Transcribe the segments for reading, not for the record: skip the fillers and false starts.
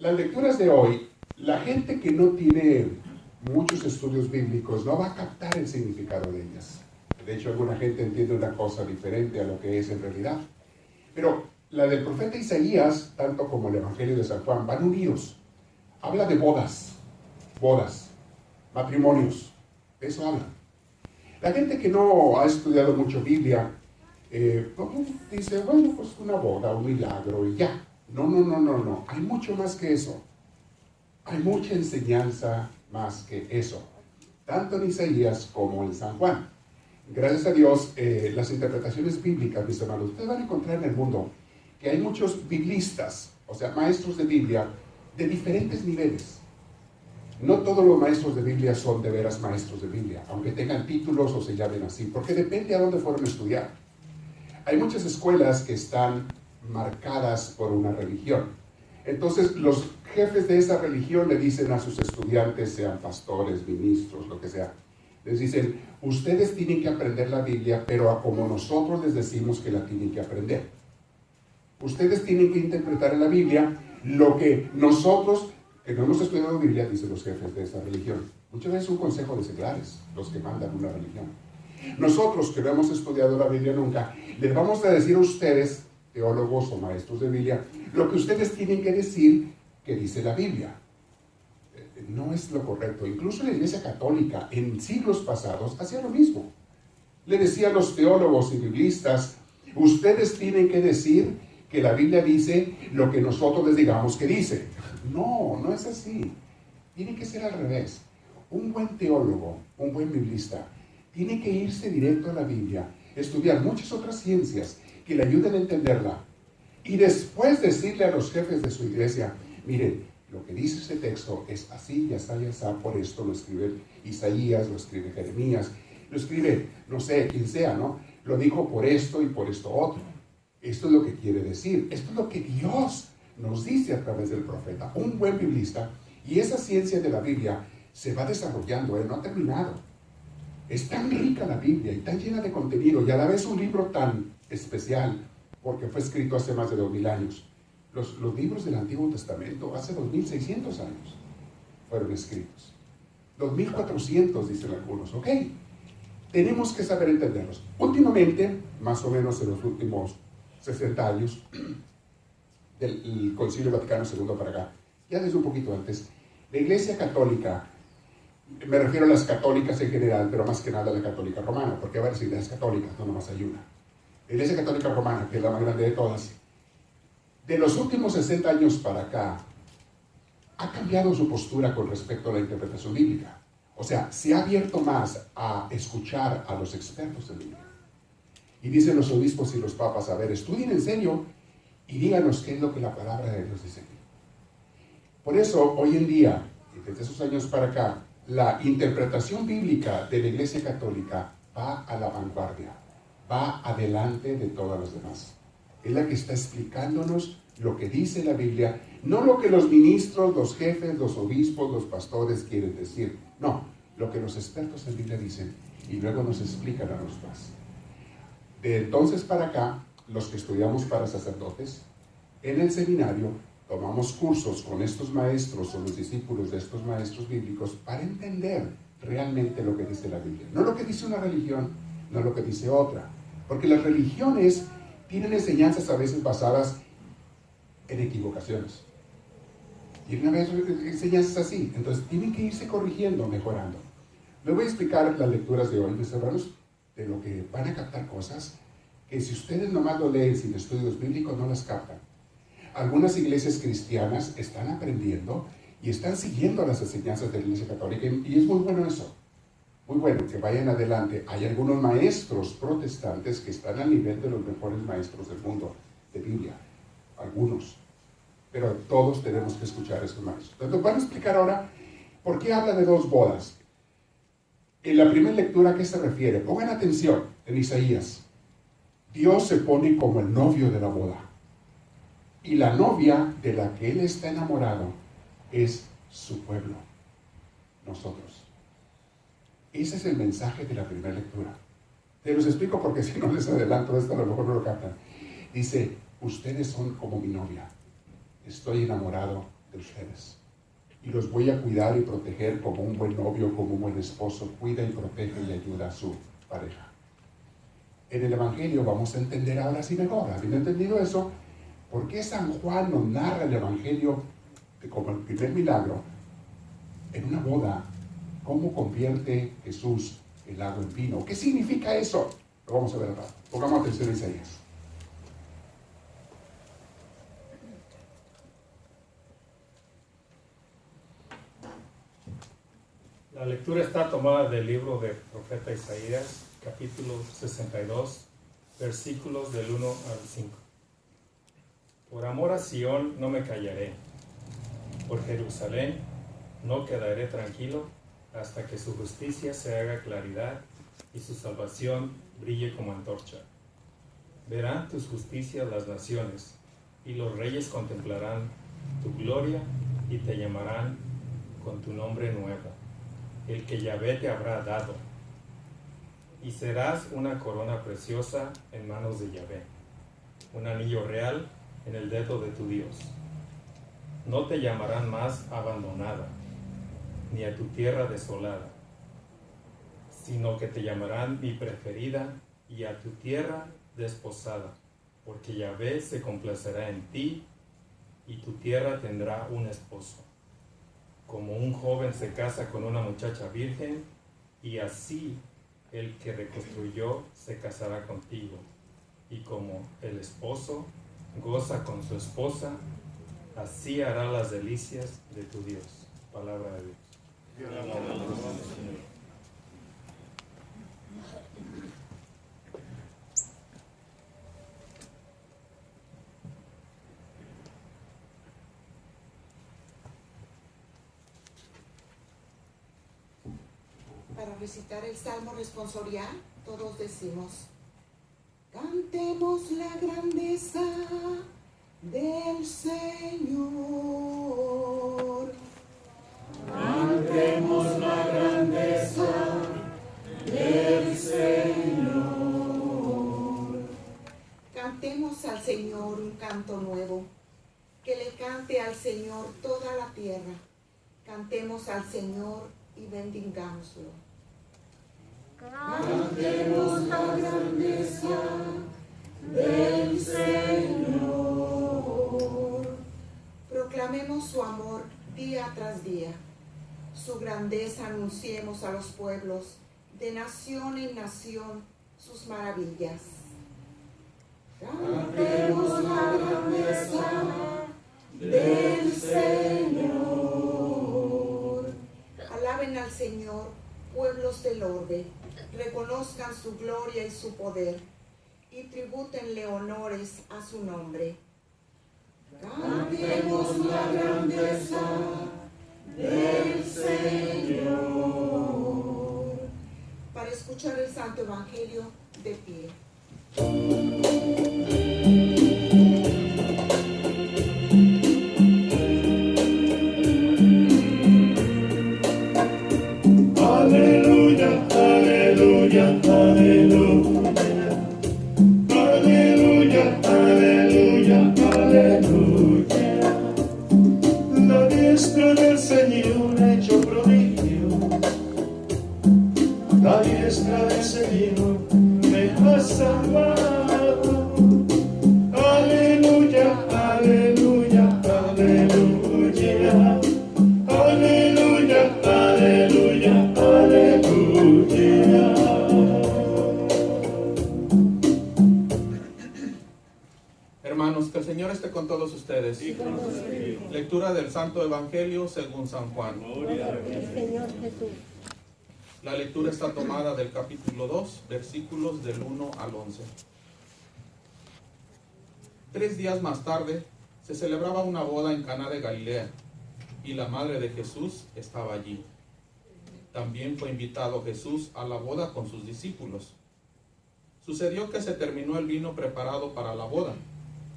Las lecturas de hoy, la gente que no tiene muchos estudios bíblicos no va a captar el significado de ellas. De hecho, alguna gente entiende una cosa diferente a lo que es en realidad. Pero la del profeta Isaías, tanto como el Evangelio de San Juan, van unidos. Habla de bodas, matrimonios. De eso habla. La gente que no ha estudiado mucho Biblia, dice, bueno, pues una boda, un milagro y ya. No. Hay mucho más que eso. Hay mucha enseñanza más que eso. Tanto en Isaías como en San Juan. Gracias a Dios, las interpretaciones bíblicas, mis hermanos, ustedes van a encontrar en el mundo que hay muchos biblistas, o sea, maestros de Biblia, de diferentes niveles. No todos los maestros de Biblia son de veras maestros de Biblia, aunque tengan títulos o se llamen así, porque depende a dónde fueron a estudiar. Hay muchas escuelas que están marcadas por una religión. Entonces, los jefes de esa religión le dicen a sus estudiantes, sean pastores, ministros, lo que sea, les dicen, ustedes tienen que aprender la Biblia, pero a como nosotros les decimos que la tienen que aprender. Ustedes tienen que interpretar en la Biblia lo que nosotros, que no hemos estudiado Biblia, dicen los jefes de esa religión. Muchas veces es un consejo de seglares, los que mandan una religión. Nosotros, que no hemos estudiado la Biblia nunca, les vamos a decir a ustedes, teólogos o maestros de Biblia, lo que ustedes tienen que decir que dice la Biblia. No es lo correcto. Incluso la Iglesia Católica en siglos pasados hacía lo mismo. Le decía a los teólogos y biblistas, ustedes tienen que decir que la Biblia dice lo que nosotros les digamos que dice. No es así. Tiene que ser al revés. Un buen teólogo, un buen biblista, tiene que irse directo a la Biblia, estudiar muchas otras ciencias que le ayuden a entenderla y después decirle a los jefes de su iglesia, miren, lo que dice este texto es así, ya está, por esto lo escribe Isaías, lo escribe Jeremías, lo escribe, no sé, quien sea, ¿no? Lo dijo por esto y por esto otro. Esto es lo que quiere decir, esto es lo que Dios nos dice a través del profeta. Un buen biblista, y esa ciencia de la Biblia se va desarrollando, no ha terminado. Es tan rica la Biblia y tan llena de contenido, y a la vez un libro tan especial, porque fue escrito hace más de 2000 años. Los libros del Antiguo Testamento, hace 2600 años, fueron escritos. 2400, dicen algunos, ¿ok? Tenemos que saber entenderlos. Últimamente, más o menos en los últimos 60 años, del Concilio Vaticano II para acá, ya desde un poquito antes, la Iglesia Católica, me refiero a las católicas en general, pero más que nada a la católica romana, porque hay varias iglesias católicas, no nomás hay una. La Iglesia Católica Romana, que es la más grande de todas, de los últimos 60 años para acá, ha cambiado su postura con respecto a la interpretación bíblica. O sea, se ha abierto más a escuchar a los expertos en Biblia. Y dicen los obispos y los papas, a ver, estudien en serio y díganos qué es lo que la palabra de Dios dice aquí. Por eso, hoy en día, y desde esos años para acá, la interpretación bíblica de la Iglesia Católica va a la vanguardia, va adelante de todas las demás. Es la que está explicándonos lo que dice la Biblia, no lo que los ministros, los jefes, los obispos, los pastores quieren decir. No, lo que los expertos en Biblia dicen y luego nos explican a los demás. De entonces para acá, los que estudiamos para sacerdotes, en el seminario tomamos cursos con estos maestros o los discípulos de estos maestros bíblicos para entender realmente lo que dice la Biblia. No lo que dice una religión, no lo que dice otra. Porque las religiones tienen enseñanzas a veces basadas en equivocaciones. Tienen a veces enseñanzas así. Entonces tienen que irse corrigiendo, mejorando. Les voy a explicar las lecturas de hoy, mis hermanos, de lo que van a captar cosas que si ustedes nomás lo leen sin estudios bíblicos no las captan. Algunas iglesias cristianas están aprendiendo y están siguiendo las enseñanzas de la Iglesia Católica y es muy bueno eso. Muy bueno, que vayan adelante. Hay algunos maestros protestantes que están al nivel de los mejores maestros del mundo de Biblia. Algunos. Pero todos tenemos que escuchar a estos maestros. Entonces, van a explicar ahora por qué habla de dos bodas. En la primera lectura, ¿a qué se refiere? Pongan atención en Isaías. Dios se pone como el novio de la boda. Y la novia de la que él está enamorado es su pueblo, nosotros. Ese es el mensaje de la primera lectura. Te los explico porque si no les adelanto esto, a lo mejor no lo captan. Dice, ustedes son como mi novia. Estoy enamorado de ustedes. Y los voy a cuidar y proteger como un buen novio, como un buen esposo cuida y protege y ayuda a su pareja. En el Evangelio vamos a entender ahora sí mejor. ¿Habiendo entendido eso? ¿Por qué San Juan nos narra el Evangelio como el primer milagro en una boda? ¿Cómo convierte Jesús el agua en vino? ¿Qué significa eso? Lo vamos a ver ahora. Pongamos atención a Isaías. La lectura está tomada del libro del profeta Isaías, capítulo 62, versículos del 1 al 5. Por amor a Sión no me callaré, por Jerusalén no quedaré tranquilo hasta que su justicia se haga claridad y su salvación brille como antorcha. Verán tus justicias las naciones, y los reyes contemplarán tu gloria y te llamarán con tu nombre nuevo, el que Yahvé te habrá dado. Y serás una corona preciosa en manos de Yahvé, un anillo real en el dedo de tu Dios. No te llamarán más abandonada, ni a tu tierra desolada, sino que te llamarán mi preferida y a tu tierra desposada, porque Yahvé se complacerá en ti y tu tierra tendrá un esposo. Como un joven se casa con una muchacha virgen, y así el que reconstruyó se casará contigo. Y como el esposo goza con su esposa, así hará las delicias de tu Dios. Palabra de Dios. Para recitar el Salmo responsorial, todos decimos: cantemos la grandeza del Señor. Cantemos la grandeza del Señor. Cantemos al Señor un canto nuevo, que le cante al Señor toda la tierra. Cantemos al Señor y bendigámoslo. Cantemos la grandeza del Señor. Proclamemos su amor día tras día. Su grandeza anunciemos a los pueblos, de nación en nación, sus maravillas. Cantemos la grandeza del Señor. Alaben al Señor, pueblos del orbe, reconozcan su gloria y su poder, y tribútenle honores a su nombre. Cantemos la grandeza del Señor. Para escuchar el Santo Evangelio, de pie. Aleluya, aleluya, aleluya. Aleluya, aleluya, aleluya. La diestra del Señor ha hecho prodigios. La diestra del Señor me ha salvado. Aleluya, aleluya, aleluya. Aleluya, aleluya, aleluya. Hermanos, que el Señor esté con todos ustedes. Lectura del Santo Evangelio según San Juan. La lectura está tomada del capítulo 2, versículos del 1 al 11. 3 días más tarde se celebraba una boda en Caná de Galilea, y la madre de Jesús estaba allí. También fue invitado Jesús a la boda con sus discípulos. Sucedió que se terminó el vino preparado para la boda,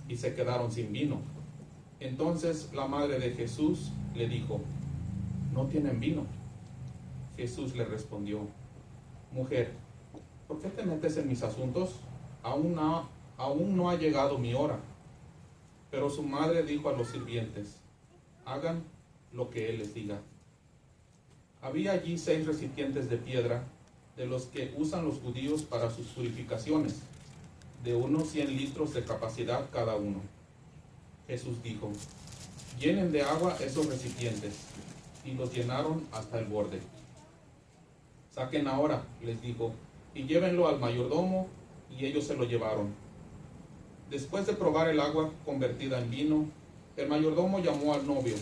y se quedaron sin vino. Entonces la madre de Jesús le dijo: ¿no tienen vino? Jesús le respondió: mujer, ¿por qué te metes en mis asuntos? Aún no ha llegado mi hora. Pero su madre dijo a los sirvientes: hagan lo que él les diga. Había allí 6 recipientes de piedra, de los que usan los judíos para sus purificaciones, de unos 100 litros de capacidad cada uno. Jesús dijo: llenen de agua esos recipientes, y los llenaron hasta el borde. Saquen ahora, les dijo, y llévenlo al mayordomo, y ellos se lo llevaron. Después de probar el agua convertida en vino, el mayordomo llamó al novio,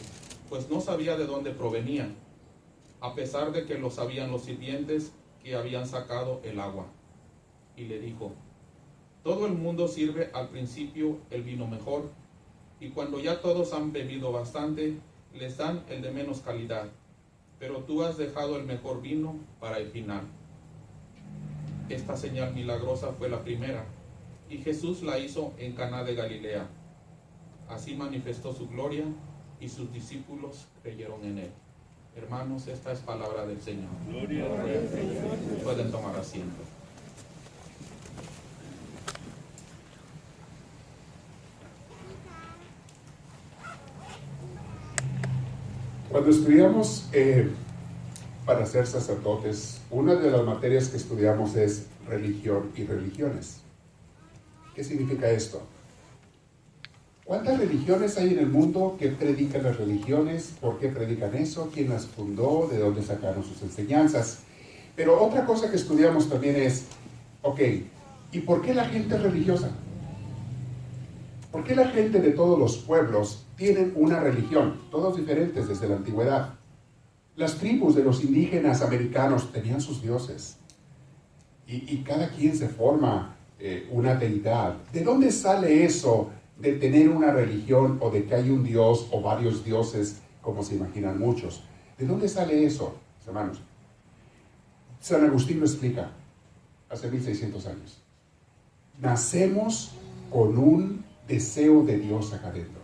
pues no sabía de dónde provenían, a pesar de que lo sabían los sirvientes que habían sacado el agua. Y le dijo: todo el mundo sirve al principio el vino mejor, y cuando ya todos han bebido bastante, les dan el de menos calidad, pero tú has dejado el mejor vino para el final. Esta señal milagrosa fue la primera, y Jesús la hizo en Caná de Galilea. Así manifestó su gloria, y sus discípulos creyeron en él. Hermanos, esta es palabra del Señor. Gloria a Dios. Pueden tomar asiento. Cuando estudiamos para ser sacerdotes, una de las materias que estudiamos es religión y religiones. ¿Qué significa esto? ¿Cuántas religiones hay en el mundo? ¿Qué predican las religiones? ¿Por qué predican eso? ¿Quién las fundó? ¿De dónde sacaron sus enseñanzas? Pero otra cosa que estudiamos también es, ok, ¿y por qué la gente es religiosa? ¿Por qué la gente de todos los pueblos tienen una religión? Todos diferentes desde la antigüedad. Las tribus de los indígenas americanos tenían sus dioses. Y cada quien se forma una deidad. ¿De dónde sale eso de tener una religión o de que hay un dios o varios dioses, como se imaginan muchos? ¿De dónde sale eso, hermanos? San Agustín lo explica hace 1600 años. Nacemos con un deseo de Dios acá adentro.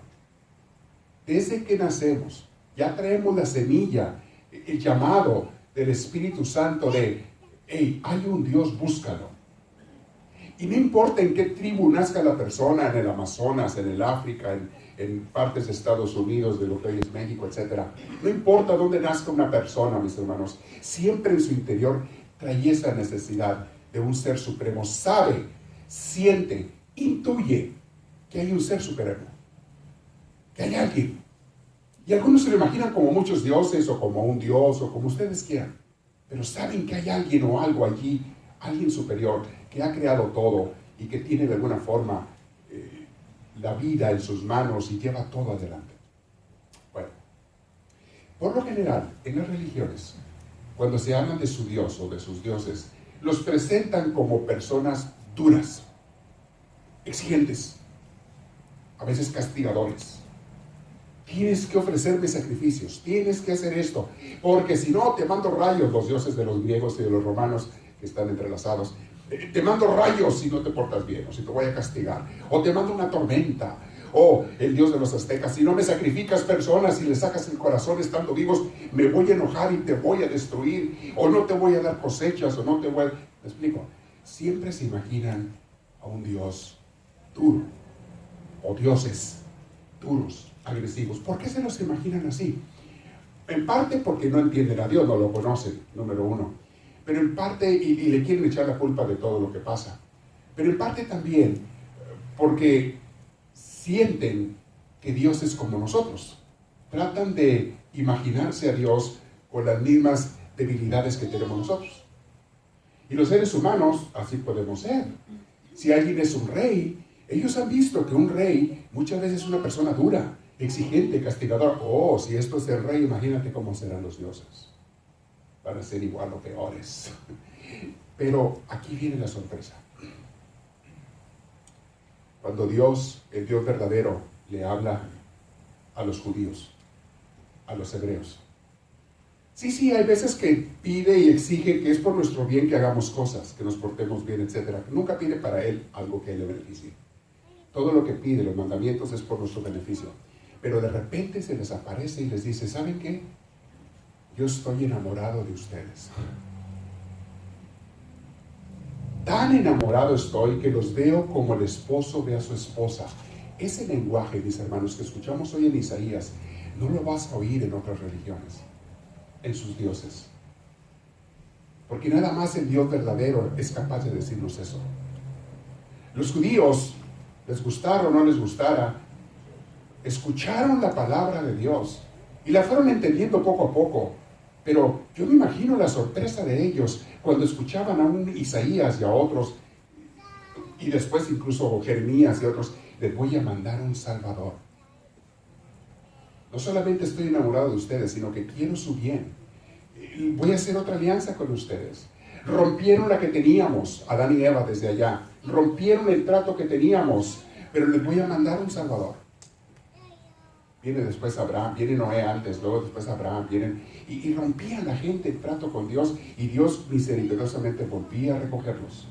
Desde que nacemos, ya traemos la semilla, el llamado del Espíritu Santo de, hey, hay un Dios, búscalo. Y no importa en qué tribu nazca la persona, en el Amazonas, en el África, en partes de Estados Unidos, de lo que hoy es México, etc. No importa dónde nazca una persona, mis hermanos, siempre en su interior trae esa necesidad de un ser supremo. Sabe, siente, intuye que hay un ser supremo, que hay alguien. Y algunos se lo imaginan como muchos dioses, o como un dios, o como ustedes quieran. Pero saben que hay alguien o algo allí, alguien superior, que ha creado todo y que tiene de alguna forma la vida en sus manos y lleva todo adelante. Bueno, por lo general, en las religiones, cuando se hablan de su dios o de sus dioses, los presentan como personas duras, exigentes, a veces castigadores. Tienes que ofrecerme sacrificios, tienes que hacer esto, porque si no te mando rayos, los dioses de los griegos y de los romanos que están entrelazados. Te mando rayos si no te portas bien, o si te voy a castigar, o te mando una tormenta, o el dios de los aztecas, si no me sacrificas personas y le sacas el corazón estando vivos, me voy a enojar y te voy a destruir, o no te voy a dar cosechas, o no te voy a... ¿Me explico? Siempre se imaginan a un dios duro, o dioses duros, agresivos. ¿Por qué se los imaginan así? En parte porque no entienden a Dios, no lo conocen, número uno. Pero en parte, y le quieren echar la culpa de todo lo que pasa. Pero en parte también porque sienten que Dios es como nosotros. Tratan de imaginarse a Dios con las mismas debilidades que tenemos nosotros. Y los seres humanos, así podemos ser. Si alguien es un rey, ellos han visto que un rey muchas veces es una persona dura, exigente, castigadora. Oh, si esto es el rey, imagínate cómo serán los dioses. Van a ser igual o peores. Pero aquí viene la sorpresa. Cuando Dios, el Dios verdadero, le habla a los judíos, a los hebreos. Sí, hay veces que pide y exige que es por nuestro bien que hagamos cosas, que nos portemos bien, etc. Nunca pide para él algo que le beneficie. Todo lo que pide, los mandamientos, es por nuestro beneficio. Pero de repente se les aparece y les dice, ¿saben qué? Yo estoy enamorado de ustedes. Tan enamorado estoy que los veo como el esposo ve a su esposa. Ese lenguaje, mis hermanos, que escuchamos hoy en Isaías, no lo vas a oír en otras religiones, en sus dioses. Porque nada más el Dios verdadero es capaz de decirnos eso. Los judíos, les gustara o no les gustara, escucharon la palabra de Dios y la fueron entendiendo poco a poco. Pero yo me imagino la sorpresa de ellos cuando escuchaban a un Isaías y a otros, y después incluso Jeremías y otros: les voy a mandar un Salvador. No solamente estoy enamorado de ustedes, sino que quiero su bien. Voy a hacer otra alianza con ustedes. Rompieron la que teníamos, Adán y Eva desde allá. Rompieron el trato que teníamos, pero les voy a mandar un Salvador. Viene después Abraham, viene Noé antes, luego después Abraham, vienen y rompían la gente el trato con Dios, y Dios misericordiosamente volvía a recogerlos.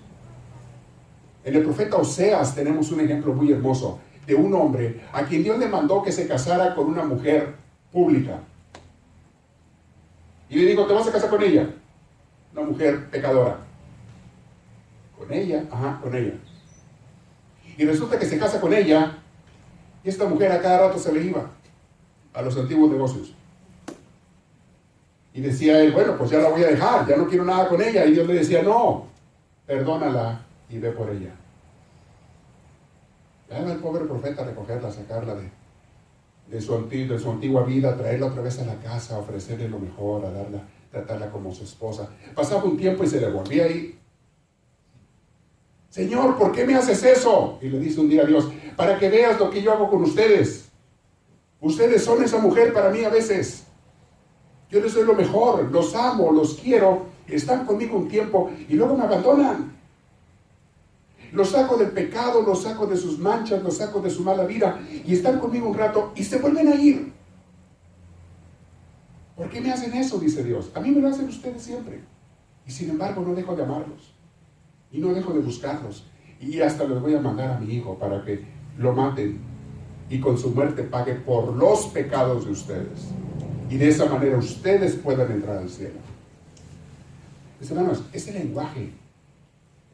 En el profeta Oseas tenemos un ejemplo muy hermoso de un hombre a quien Dios le mandó que se casara con una mujer pública. Y le dijo: te vas a casar con ella, una mujer pecadora. Con ella, con ella. Y resulta que se casa con ella, y esta mujer a cada rato se le iba a los antiguos negocios. Y decía él: bueno, pues ya la voy a dejar, ya no quiero nada con ella. Y Dios le decía: no, perdónala y ve por ella. Ya va el pobre profeta a recogerla, sacarla de su antigua vida, traerla otra vez a la casa, ofrecerle lo mejor, tratarla como su esposa. Pasaba un tiempo y se le volvía a ir. Señor, ¿por qué me haces eso? Y le dice un día a Dios: para que veas lo que yo hago con ustedes. Ustedes son esa mujer para mí a veces. Yo les doy lo mejor, los amo, los quiero, están conmigo un tiempo y luego me abandonan. Los saco del pecado, los saco de sus manchas, los saco de su mala vida, y están conmigo un rato y se vuelven a ir. ¿Por qué me hacen eso? Dice Dios. A mí me lo hacen ustedes siempre. Y sin embargo no dejo de amarlos. Y no dejo de buscarlos. Y hasta les voy a mandar a mi hijo para que lo maten y con su muerte pague por los pecados de ustedes. Y de esa manera ustedes puedan entrar al cielo. Mis hermanos, ese lenguaje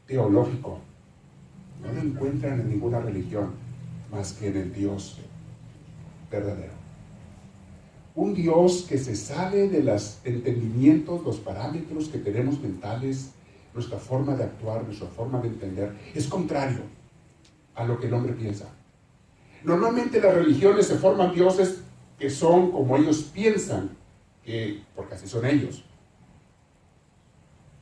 teológico no lo encuentran en ninguna religión más que en el Dios verdadero. Un Dios que se sale de los entendimientos, los parámetros que tenemos mentales, nuestra forma de actuar, nuestra forma de entender, es contrario a lo que el hombre piensa. Normalmente las religiones se forman dioses que son como ellos piensan, porque así son ellos.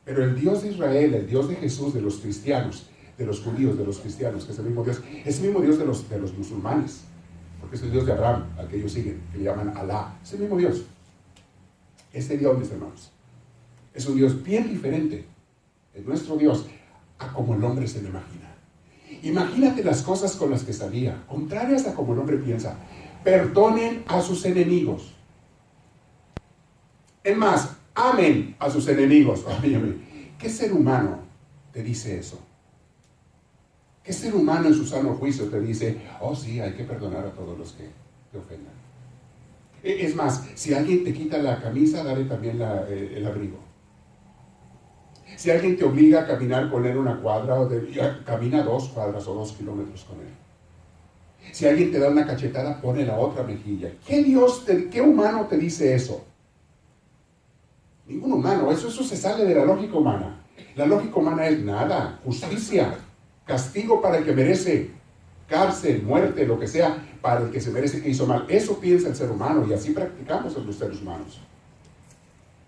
Pero el Dios de Israel, el Dios de Jesús, de los cristianos, de los judíos, de los cristianos, que es el mismo Dios de los musulmanes, porque es el Dios de Abraham, al que ellos siguen, que le llaman Alá. Es el mismo Dios. Este Dios, mis hermanos, es un Dios bien diferente, es nuestro Dios, a como el hombre se lo imagina. Imagínate las cosas con las que salía, contrarias a como el hombre piensa. Perdonen a sus enemigos. Es más, amen a sus enemigos. ¿Qué ser humano te dice eso? ¿Qué ser humano en su sano juicio te dice: oh sí, hay que perdonar a todos los que te ofendan? Es más, si alguien te quita la camisa, dale también el abrigo. Si alguien te obliga a caminar con él una cuadra, camina 2 cuadras o 2 kilómetros con él. Si alguien te da una cachetada, pone la otra mejilla. ¿Qué humano te dice eso? Ningún humano. Eso se sale de la lógica humana. La lógica humana es nada, justicia, castigo para el que merece, cárcel, muerte, lo que sea, para el que se merece, que hizo mal. Eso piensa el ser humano, y así practicamos en los seres humanos.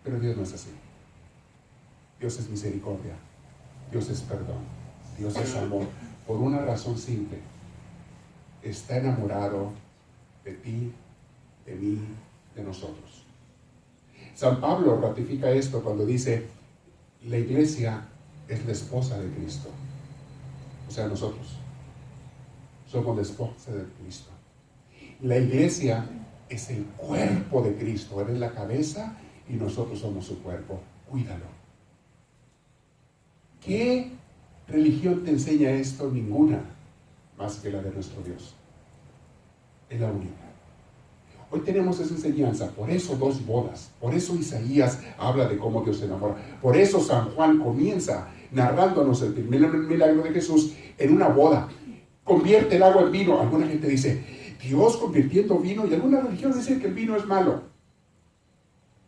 Pero Dios no es así. Dios es misericordia, Dios es perdón, Dios es amor, por una razón simple: está enamorado de ti, de mí, de nosotros. San Pablo ratifica esto cuando dice: la iglesia es la esposa de Cristo. O sea, nosotros somos la esposa de Cristo. La iglesia es el cuerpo de Cristo. Él es la cabeza y nosotros somos su cuerpo. Cuídalo. ¿Qué religión te enseña esto? Ninguna, más que la de nuestro Dios. Es la única. Hoy tenemos esa enseñanza, por eso 2 bodas, por eso Isaías habla de cómo Dios se enamora, por eso San Juan comienza narrándonos el primer milagro de Jesús en una boda. Convierte el agua en vino. Alguna gente dice: Dios convirtiendo vino, y algunas religiones dicen que el vino es malo,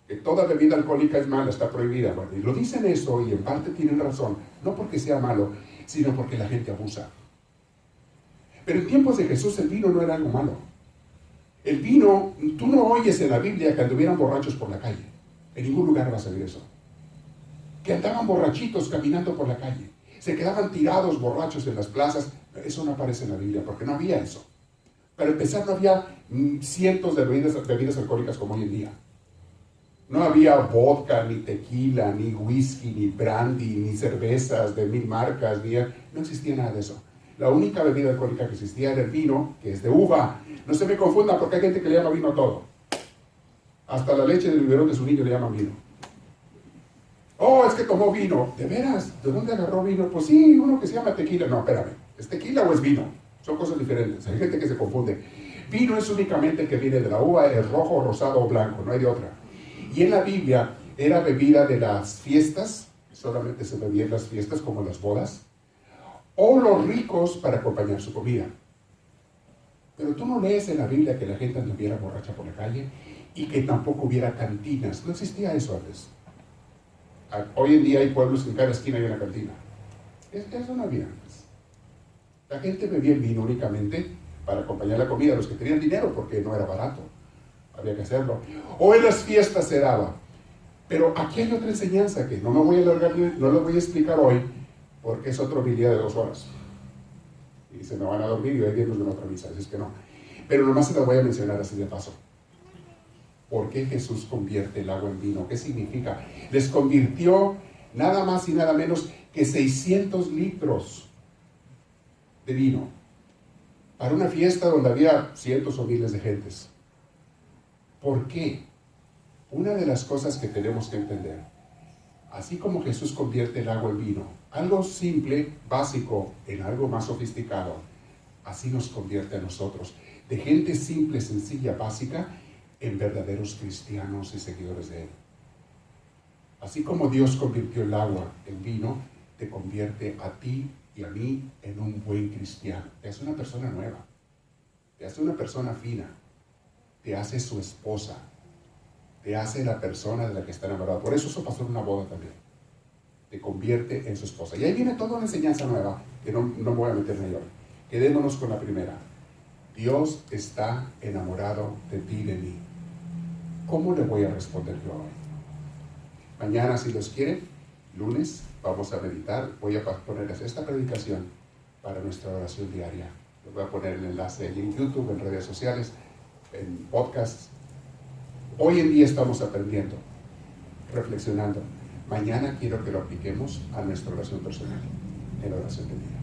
que toda bebida alcohólica es mala, está prohibida. Bueno, y lo dicen eso, y en parte tienen razón, no porque sea malo, sino porque la gente abusa. Pero en tiempos de Jesús el vino no era algo malo. El vino, tú no oyes en la Biblia que anduvieran borrachos por la calle. En ningún lugar vas a ver eso. Que andaban borrachitos caminando por la calle. Se quedaban tirados borrachos en las plazas. Eso no aparece en la Biblia, porque no había eso. Para empezar, no había cientos de bebidas alcohólicas como hoy en día. No había vodka, ni tequila, ni whisky, ni brandy, ni cervezas de 1000 marcas. No existía nada de eso. La única bebida alcohólica que existía era el vino, que es de uva. No se me confunda, porque hay gente que le llama vino a todo. Hasta la leche del biberón de su niño le llaman vino. Oh, es que tomó vino. ¿De veras? ¿De dónde agarró vino? Pues sí, uno que se llama tequila. No, espérame. ¿Es tequila o es vino? Son cosas diferentes. Hay gente que se confunde. Vino es únicamente que viene de la uva, es rojo, rosado o blanco. No hay de otra. Y en la Biblia era bebida de las fiestas. Solamente se bebía en las fiestas, como las bodas. O los ricos para acompañar su comida. Pero tú no lees en la Biblia que la gente anduviera borracha por la calle y que tampoco hubiera cantinas. No existía eso antes. Hoy en día hay pueblos que en cada esquina hay una cantina. Eso no había antes. La gente bebía el vino únicamente para acompañar la comida, los que tenían dinero, porque no era barato. Había que hacerlo. O en las fiestas se daba. Pero aquí hay otra enseñanza que no me voy a alargar, no lo voy a explicar hoy, porque es otro día de 2 horas. Y se me van a dormir y hoy viene de otra misa, así es que no. Pero nomás se la voy a mencionar así de paso. ¿Por qué Jesús convierte el agua en vino? ¿Qué significa? Les convirtió nada más y nada menos que 600 litros de vino para una fiesta donde había cientos o miles de gentes. ¿Por qué? Una de las cosas que tenemos que entender, así como Jesús convierte el agua en vino, algo simple, básico, en algo más sofisticado, así nos convierte a nosotros, de gente simple, sencilla, básica, en verdaderos cristianos y seguidores de Él. Así como Dios convirtió el agua en vino, te convierte a ti y a mí en un buen cristiano. Te hace una persona nueva, te hace una persona fina, te hace su esposa, te hace la persona de la que está enamorado. Por eso pasó en una boda también. Te convierte en su esposa. Y ahí viene toda una enseñanza nueva, que no me voy a meter en ella hoy. Quedémonos con la primera. Dios está enamorado de ti y de mí. ¿Cómo le voy a responder yo hoy? Mañana, si Dios quiere, lunes, vamos a meditar. Voy a ponerles esta predicación para nuestra oración diaria. Les voy a poner el enlace en YouTube, en redes sociales, en podcasts. Hoy en día estamos aprendiendo, reflexionando. Mañana quiero que lo apliquemos a nuestra oración personal, en la oración del día.